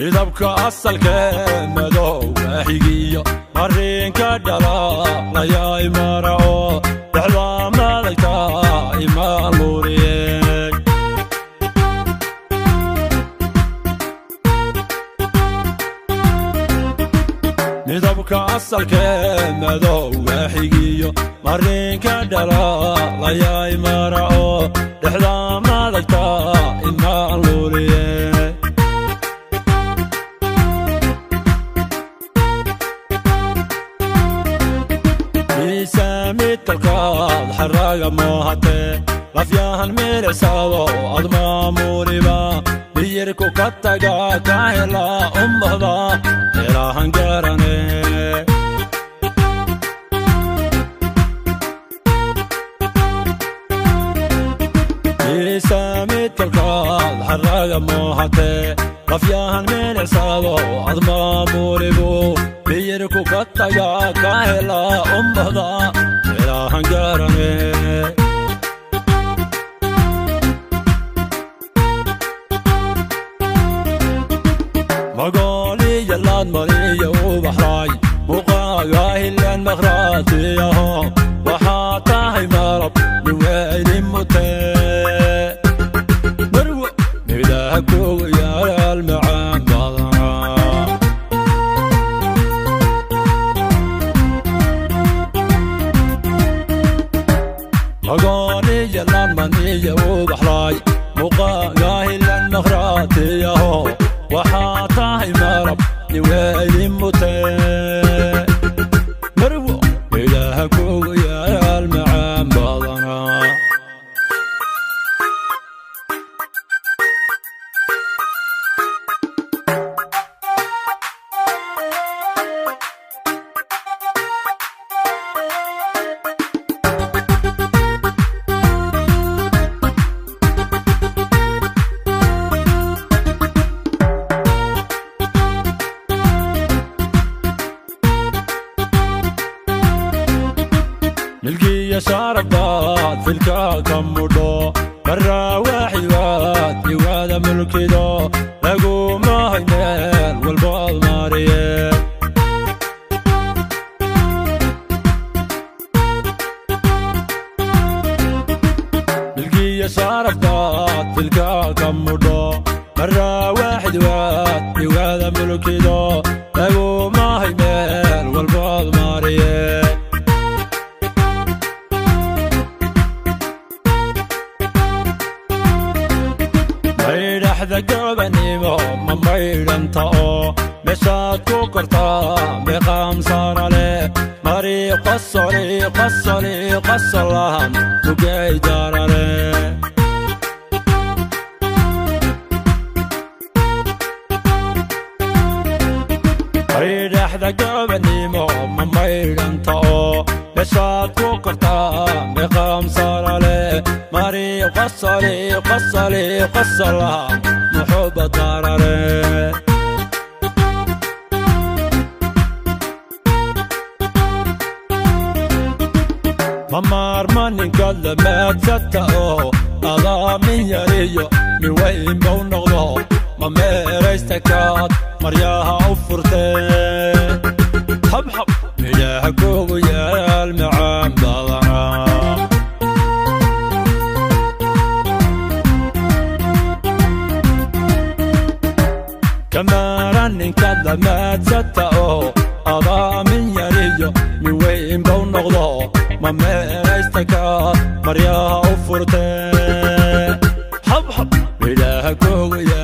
midabka asalka madowga xigiyo marinka dhalaalaya imaraco dhexda madagta imaan luuriyey midabka asalka madowga xigiyo marinka dhalaalaya imaraco dhexda madagta imaan luuriyey mitalkaad xaraga moohate lafyahan mirisado ad maamuriba biyirku ka taga ka hela ummada ilaahan garane mitalkaad xaraga moohate lafyahan mirisado ad maamuribu biyirku ka taga ka hela ummada ilaahan garane magoliya laad mariya u baxray muqaaga hilan maqraatiyaho waxaa tahay malab niweyni mutee marwo midaha kugu yaal macaan badanaa magoliya laad mariya u baxray muqaaga hilan maqraatiyaho waxaa tahay malab niweyni mutee marwo midaha kugu yaal macaan badanaa ملقية شاربات في الكاكم مدو برا واحد يواذا ملكي دو لقو ما هينال والبعض ماريه ملقية شاربات في الكاكم مدو برا واحد يواذا ملكي دو لقو ما هينال والبعض ماريه ميرحذا قبنيمو مميرنتاو مشاد كوكرتا بقام صار عليه ماري قصري قصري قصلهم تقاي دار عليه ميرحذا قبنيمو مميرنتاو مشاد كوكرتا بقام صار عليه ماري قصري قصري قصلهم محبة دار عليه ممار من كلمات ستاو أضا من يريو من وين بونغضو مميريستكات مرياها وفرتين حب حب مياه كوغو يا المعام بضنا كماران كلمات ستاو أضا من يريو من وين بونغضو مميريستكات مرياها وفرتين حب حب مياه كوغو يا